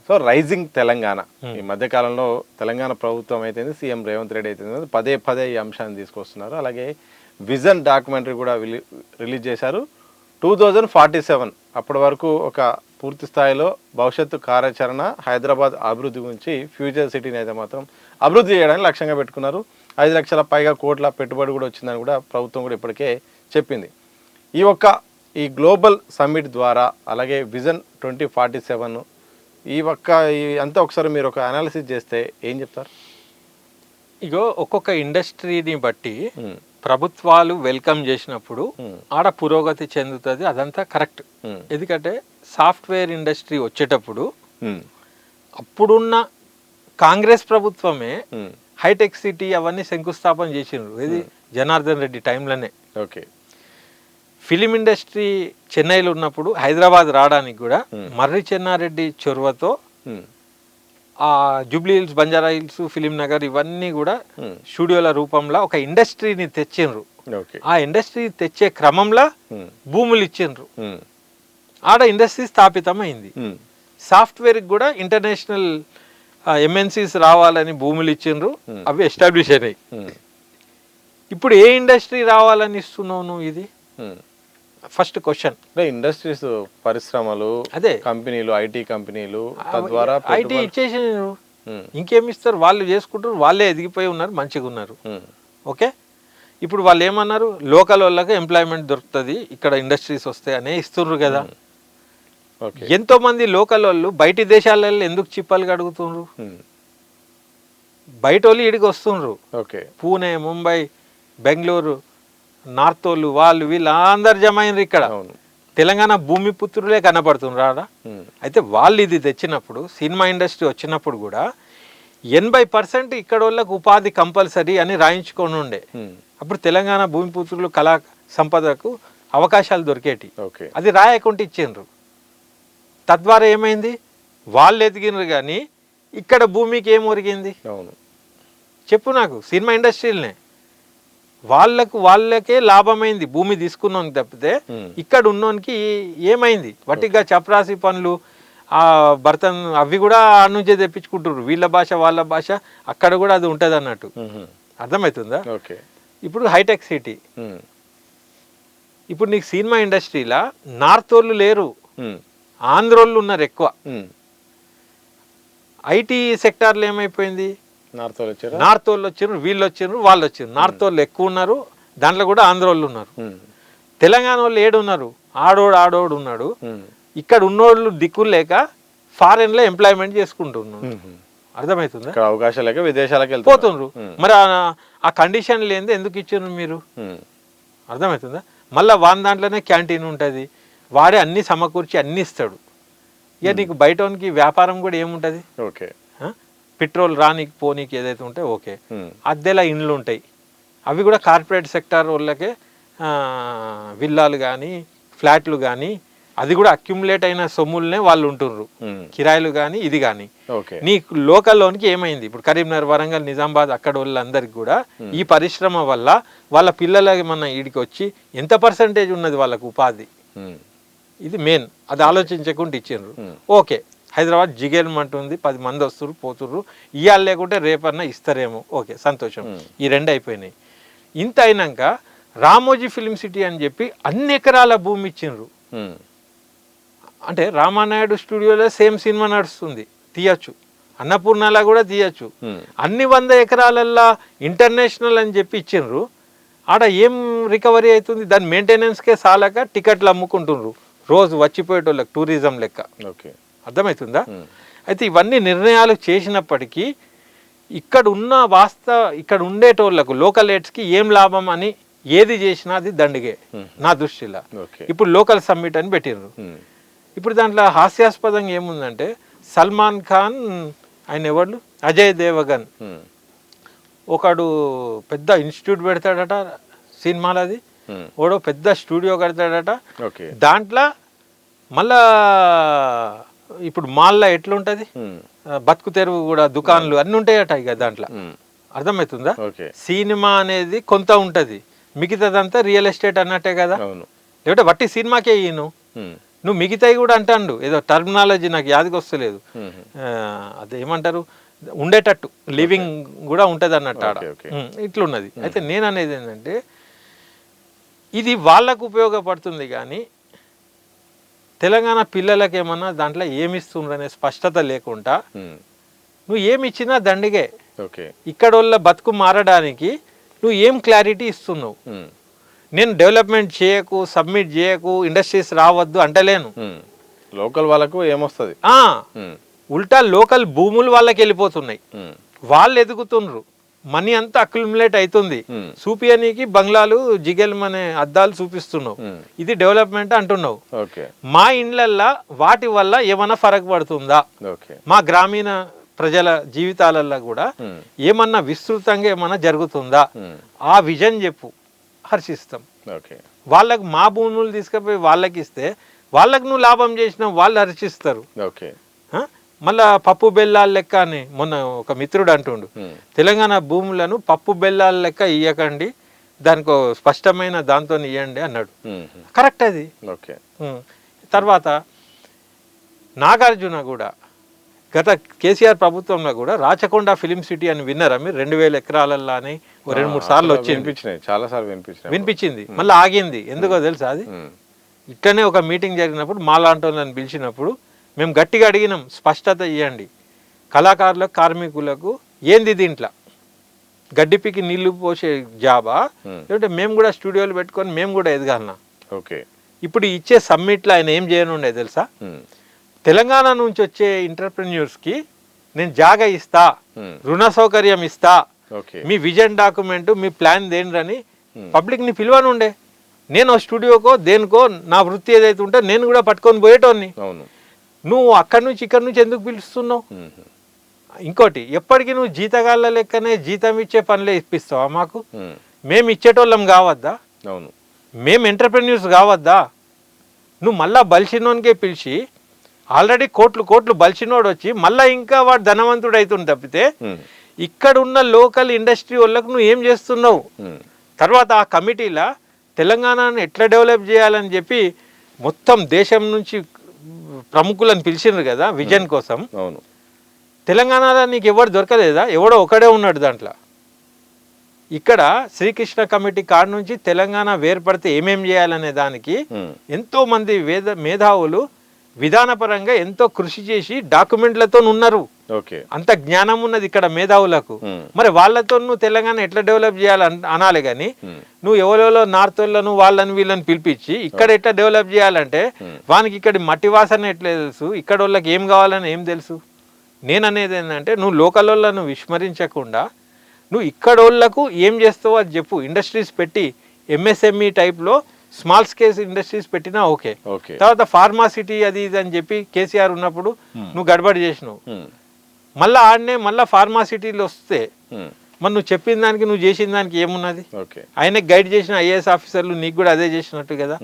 So rising Telangana ఈ మధ్య కాలంలో తెలంగాణ ప్రభుత్వం అయితే సీఎం రేవంత్ రెడ్డి అయితే పదే పదే ఈ అంశాన్ని తీసుకొస్తున్నారు. అలాగే విజన్ డాక్యుమెంటరీ కూడా రిలీజ్ చేశారు. 2047 అప్పటి వరకు ఒక పూర్తి స్థాయిలో భవిష్యత్తు కార్యాచరణ, హైదరాబాద్ అభివృద్ధి గురించి ఫ్యూచర్ సిటీని అయితే మాత్రం అభివృద్ధి చేయడానికి లక్ష్యంగా పెట్టుకున్నారు. 5 లక్షల పైగా కోట్ల పెట్టుబడి కూడా వచ్చిందని కూడా ప్రభుత్వం కూడా ఇప్పటికే చెప్పింది. ఈ గ్లోబల్ సమ్మిట్ ద్వారా అలాగే విజన్ 2047 అంతా ఒకసారి మీరు ఒక అనాలిసిస్ చేస్తే ఏం చెప్తారు? ఇగో ఒక్కొక్క ఇండస్ట్రీని బట్టి ప్రభుత్వాలు వెల్కమ్ చేసినప్పుడు ఆడ పురోగతి చెందుతుంది, అదంతా కరెక్ట్. ఎందుకంటే సాఫ్ట్వేర్ ఇండస్ట్రీ వచ్చేటప్పుడు అప్పుడున్న కాంగ్రెస్ ప్రభుత్వమే హైటెక్ సిటీ అవన్నీ శంకుస్థాపన చేసిండ్రు. ఇది జనార్దన్ రెడ్డి టైంలోనే. ఓకే. ఫిలిం ఇండస్ట్రీ చెన్నైలో ఉన్నప్పుడు హైదరాబాద్ రావడానికి కూడా మర్రి చెన్నారెడ్డి చొరవతో ఆ Jubilee hills, Banjara hills, film Nagar ఇవన్నీ కూడా స్టూడియోల రూపంలో ఒక ఇండస్ట్రీని తెచ్చిండ్రు. ఆ ఇండస్ట్రీ తెచ్చే క్రమంలో భూములు ఇచ్చిండ్రు. ఆడ ఇండస్ట్రీ స్థాపితమైంది. సాఫ్ట్వేర్ కూడా ఇంటర్నేషనల్ ఎంఎన్సీస్ రావాలని భూములు ఇచ్చిండ్రు, అవి ఎస్టాబ్లిష్ అయినాయి. ఇప్పుడు ఏ ఇండస్ట్రీ రావాలని ఇస్తున్నావు నువ్వు? ఇది ఫస్ట్ క్వశ్చన్. ఇండస్ట్రీస్, పరిశ్రమలు, అదే కంపెనీలు, ఐటీ కంపెనీలు, తద్వారా ఐటీ ఇచ్చేసారు. ఇంకేమి ఇస్తారు? వాళ్ళు చేసుకుంటారు, వాళ్ళే ఎదిగిపోయి ఉన్నారు, మంచిగా ఉన్నారు. ఓకే. ఇప్పుడు వాళ్ళు ఏమన్నారు, లోకల్ వాళ్ళకి ఎంప్లాయ్మెంట్ దొరుకుతుంది ఇక్కడ ఇండస్ట్రీస్ వస్తాయనే ఇస్తున్నారు కదా. ఎంతో మంది లోకల్ వాళ్ళు బయటి దేశాలలో ఎందుకు చిప్పలు కడుగుతున్నారు? బయట వాళ్ళు ఇడికి వస్తున్నారు. పూణే, ముంబై, బెంగళూరు, నార్త్ వాళ్ళు వీళ్ళు అందరు జమ అయినారు ఇక్కడ. తెలంగాణ భూమి పుత్రులే కనపడుతున్నారు ఆడ. అయితే వాళ్ళు ఇది తెచ్చినప్పుడు, సినిమా ఇండస్ట్రీ వచ్చినప్పుడు కూడా 80% ఇక్కడ వాళ్ళకి ఉపాధి కంపల్సరీ అని రాయించుకొని ఉండే. అప్పుడు తెలంగాణ భూమి పుత్రులు కళా సంపదకు అవకాశాలు దొరికేటి. అది రాయకుండా ఇచ్చిండ్రు. తద్వారా ఏమైంది, వాళ్ళు ఎదిగినారు కానీ ఇక్కడ భూమికి ఏం ఒరిగింది చెప్పు నాకు? సినిమా ఇండస్ట్రీలనే వాళ్ళకే లాభమైంది భూమి తీసుకున్నానికి తప్పితే ఇక్కడ ఉన్నోనికి ఏమైంది? వట్టిగా చపరాసి పనులు, ఆ బర్తన్ అవి కూడా ఆ నుంచే తెప్పించుకుంటారు. వీళ్ళ భాష వాళ్ళ భాష అక్కడ కూడా అది ఉంటుంది అన్నట్టు. అర్థమవుతుందా? ఇప్పుడు హైటెక్ సిటీ, ఇప్పుడు నీకు సినిమా ఇండస్ట్రీలా నార్త్ వాళ్ళు లేరు, ఆంధ్రోళ్ళు ఉన్నారు ఎక్కువ. ఐటీ సెక్టార్లో ఏమైపోయింది, నార్త్ వాళ్ళు వచ్చారు, వీళ్ళు వచ్చారు, వాళ్ళు వచ్చారు. నార్త్ వాళ్ళు ఎక్కువ ఉన్నారు, దాంట్లో కూడా ఆంధ్ర వాళ్ళు ఉన్నారు. తెలంగాణ వాళ్ళు ఏడున్నారు, ఆడోడు ఉన్నాడు. ఇక్కడ ఉన్నోళ్ళు దిక్కులు లేక ఫారెన్ లో ఎంప్లాయ్మెంట్ చేసుకుంటున్నారు. అర్థమవుతుందా? అవకాశాలు లేక విదేశాలకు పోతున్నారు. మరి ఆ కండిషన్ లేనిదే ఎందుకు ఇచ్చారు మీరు? అర్థమవుతుందా? మళ్ళీ వాన్ దాంట్లోనే క్యాంటీన్ ఉంటుంది, వాడే అన్ని సమకూర్చి అన్ని ఇస్తాడు. ఇక నీకు బయటకి వ్యాపారం కూడా ఏముంటుంది? పెట్రోల్ రానికి పోనీకి ఏదైతే ఉంటే ఓకే, అద్దెలా ఇండ్లు ఉంటాయి, అవి కూడా కార్పొరేట్ సెక్టార్ వాళ్ళకే విల్లాలు కానీ ఫ్లాట్లు కానీ, అది కూడా అక్యుములేట్ అయిన సొమ్ములనే వాళ్ళు ఉంటున్నారు, కిరాయిలు కానీ ఇది కానీ. నీకు లోకల్లోనికి ఏమైంది? ఇప్పుడు కరీంనగర్, వరంగల్, నిజామాబాద్ అక్కడ వాళ్ళందరికీ కూడా ఈ పరిశ్రమ వల్ల వాళ్ళ పిల్లలకి మన ఈడికి వచ్చి ఎంత పర్సంటేజ్ ఉన్నది వాళ్ళకు ఉపాధి? ఇది మెయిన్. అది ఆలోచించకుండా ఇచ్చిండ్రు. ఓకే, హైదరాబాద్ జిగేల్మంటుంది, 10 మంది వస్తున్నారు పోతుర్రు, ఇవాళ లేకుంటే రేపన్నా ఇస్తారేమో, ఓకే సంతోషం. ఈ 2 అయిపోయినాయి. ఇంత అయినాక రామోజీ ఫిలిం సిటీ అని చెప్పి అన్ని ఎకరాల భూమి ఇచ్చిండ్రు. అంటే రామానాయుడు స్టూడియోలో సేమ్ సినిమా నడుస్తుంది, తీయచ్చు. అన్నపూర్ణలా కూడా తీయచ్చు. అన్ని 100 ఎకరాలల్లా ఇంటర్నేషనల్ అని చెప్పి ఇచ్చిండ్రు. ఆడ ఏం రికవరీ అవుతుంది? దాని మెయింటెనెన్స్కే సాలక టికెట్లు అమ్ముకుంటుండ్రు రోజు వచ్చిపోయేటోళ్ళకి, టూరిజం లెక్క. అర్థమవుతుందా? అయితే ఇవన్నీ నిర్ణయాలు చేసినప్పటికీ ఇక్కడ ఉండేటోళ్లకు, లోకల్ ఎయిడ్స్కి ఏం లాభం అని ఏది చేసినా అది దండిగే నా దృష్టిలో. ఇప్పుడు లోకల్ సమ్మిట్ అని పెట్టిర్రు. ఇప్పుడు దాంట్లో హాస్యాస్పదంగా ఏముందంటే, సల్మాన్ ఖాన్, ఆయన ఎవరు, అజయ్ దేవగన్ ఒకడు పెద్ద ఇన్స్టిట్యూట్ పెడతాడట సినిమాలది, ఓడో పెద్ద స్టూడియో కడతాడట. దాంట్లో మళ్ళా ఇప్పుడు మాల్లో ఎట్లుంటది, బతుకు తెరువు కూడా దుకాన్లు అన్ని ఉంటాయట ఇక దాంట్లో. అర్థమవుతుందా? సినిమా అనేది కొంత ఉంటది, మిగతాదంతా రియల్ ఎస్టేట్ అన్నట్టే కదా. లేకపోతే వట్టి సినిమాకే ఈయను నువ్వు మిగతాయి కూడా అంటాండు, ఏదో టర్మినాలజీ నాకు యాదికి వస్తలేదు, అదేమంటారు ఉండేటట్టు లివింగ్ కూడా ఉంటుంది అన్నట్టు ఆడ. ఇట్లున్నది. అయితే నేను అనేది ఏంటంటే ఇది వాళ్ళకు ఉపయోగపడుతుంది కానీ తెలంగాణ పిల్లలకి ఏమన్నా దాంట్లో ఏమిస్తుండ్రు అనే స్పష్టత లేకుండా నువ్వు ఏమి ఇచ్చినా దండిగే. ఇక్కడ వాళ్ళ బతుకు మారడానికి నువ్వు ఏం క్లారిటీ ఇస్తున్నావు? నేను డెవలప్మెంట్ చేయకు, సబ్మిట్ చేయకు, ఇండస్ట్రీస్ రావద్దు అంటలేను. లోకల్ వాళ్ళకు ఏమొస్తుంది, ఉల్టా లోకల్ భూములు వాళ్ళకి వెళ్ళిపోతున్నాయి, వాళ్ళు ఎదుగుతుండ్రు, మనీ అంతా అక్యుములేట్ అవుతుంది, చూపియనీకి బంగ్లాలు జిగెల్మనే అద్దాలు చూపిస్తున్నావు, ఇది డెవలప్మెంట్ అంటున్నావు. మా ఇండ్లల్లా వాటి వల్ల ఏమన్నా ఫరక్ పడుతుందా? మా గ్రామీణ ప్రజల జీవితాలల్లో కూడా ఏమన్నా విస్తృతంగా ఏమన్నా జరుగుతుందా? ఆ విజన్ చెప్పు, హర్షిస్తాం. వాళ్ళకు మా భూములు తీసుకుపోయి వాళ్ళకి ఇస్తే వాళ్ళకు నువ్వు లాభం చేసినావు, వాళ్ళు హర్షిస్తారు. మళ్ళా పప్పు బెల్లాల లెక్క అని మొన్న ఒక మిత్రుడు అంటుండు, తెలంగాణ భూములను పప్పు బెల్లాల లెక్క ఇయ్యకండి, దానికి స్పష్టమైన దాంతో ఇవ్వండి అన్నాడు. కరెక్ట్ అది. తర్వాత నాగార్జున కూడా గత కేసీఆర్ ప్రభుత్వంలో కూడా రాచకొండ ఫిలిం సిటీ అని విన్నారా మీరు? 2000 ఎకరాలల్లో అని 2-3 సార్లు వచ్చింది, చాలా సార్లు వినిపించింది, మళ్ళీ ఆగింది. ఎందుకో తెలుసా? అది ఇక్కడనే ఒక మీటింగ్ జరిగినప్పుడు మాలాంటి వాళ్ళని పిలిచినప్పుడు మేము గట్టిగా అడిగినాం, స్పష్టత ఇవ్వండి కళాకారులకు, కార్మికులకు, ఏంది దీంట్లో గడ్డిపికి నీళ్లు పోసే జాబా, లేదంటే మేము కూడా స్టూడియోలు పెట్టుకొని మేము కూడా ఎదగాలనా? ఇప్పుడు ఇచ్చే సమ్మిట్లో ఆయన ఏం చేయనుండే తెలుసా? తెలంగాణ నుంచి వచ్చే ఎంటర్‌ప్రెన్యూర్స్కి నేను జాగా ఇస్తా, రుణ సౌకర్యం ఇస్తా, మీ విజన్ డాక్యుమెంట్, మీ ప్లాన్ దేనిరని పబ్లిక్ని పిలవనుండే. నేను స్టూడియోకో దేనికో నా వృత్తి ఏదైతే ఉంటే నేను కూడా పట్టుకొని పోయేటోని. నువ్వు అక్కడి నుంచి ఇక్కడ నుంచి ఎందుకు పిలుస్తున్నావు? ఇంకోటి, ఎప్పటికీ నువ్వు జీతగాళ్ళ లెక్కనే జీతం ఇచ్చే పనులే ఇప్పిస్తావా మాకు? మేము ఇచ్చేటోళ్ళం కావద్దా? మేము ఎంటర్‌ప్రెన్యూర్స్ కావద్దా? నువ్వు మళ్ళా బలిసినోనికే పిలిచి ఆల్రెడీ కోట్లు బలిసినోడు వచ్చి మళ్ళీ ఇంకా వాడు ధనవంతుడు అవుతుంది తప్పితే ఇక్కడ ఉన్న లోకల్ ఇండస్ట్రీ వాళ్ళకు నువ్వు ఏం చేస్తున్నావు? తర్వాత ఆ కమిటీలా తెలంగాణను ఎట్లా డెవలప్ చేయాలని చెప్పి మొత్తం దేశం నుంచి ప్రముఖులను పిలిచినారు కదా విజన్ కోసం. తెలంగాణలో నీకు ఎవరు దొరకలేదా? ఎవడో ఒకడే ఉన్నాడు దాంట్లో. ఇక్కడ శ్రీకృష్ణ కమిటీ కాడ నుంచి తెలంగాణ వేర్పడితే ఏమేం చేయాలనే దానికి ఎంతో మంది మేధావులు విధానపరంగా ఎంతో కృషి చేసి డాక్యుమెంట్లతో ఉన్నారు. అంత జ్ఞానం ఉన్నది ఇక్కడ మేధావులకు. మరి వాళ్ళతో నువ్వు తెలంగాణ ఎట్లా డెవలప్ చేయాలని అనాలి కానీ నువ్వు ఎవరెవరో నార్త్ వాళ్ళను వాళ్ళని వీళ్ళని పిలిపించి ఇక్కడ ఎట్లా డెవలప్ చేయాలంటే వానికి ఇక్కడ మట్టి వాసన ఎట్లా తెలుసు, ఇక్కడ వాళ్ళకి ఏం కావాలని ఏం తెలుసు? నేను అనేది ఏంటంటే నువ్వు లోకల్ వాళ్ళను విస్మరించకుండా నువ్వు ఇక్కడ వాళ్ళకు ఏం చేస్తావో అది చెప్పు. ఇండస్ట్రీస్ పెట్టి ఎంఎస్ఎంఈ టైప్లో స్మాల్ స్కేల్ ఇండస్ట్రీస్ పెట్టినా ఓకే. తర్వాత ఫార్మాసిటీ అది ఇది అని చెప్పి కేసీఆర్ ఉన్నప్పుడు నువ్వు గడబడి చేసినావు. మళ్ళీ ఆడనే మళ్ళీ ఫార్మాసిటీలు వస్తే మరి నువ్వు చెప్పిన దానికి నువ్వు చేసిన దానికి ఏమున్నది? ఆయనకి గైడ్ చేసిన ఐఏఎస్ ఆఫీసర్లు నీకు కూడా అదే చేసినట్టు కదా.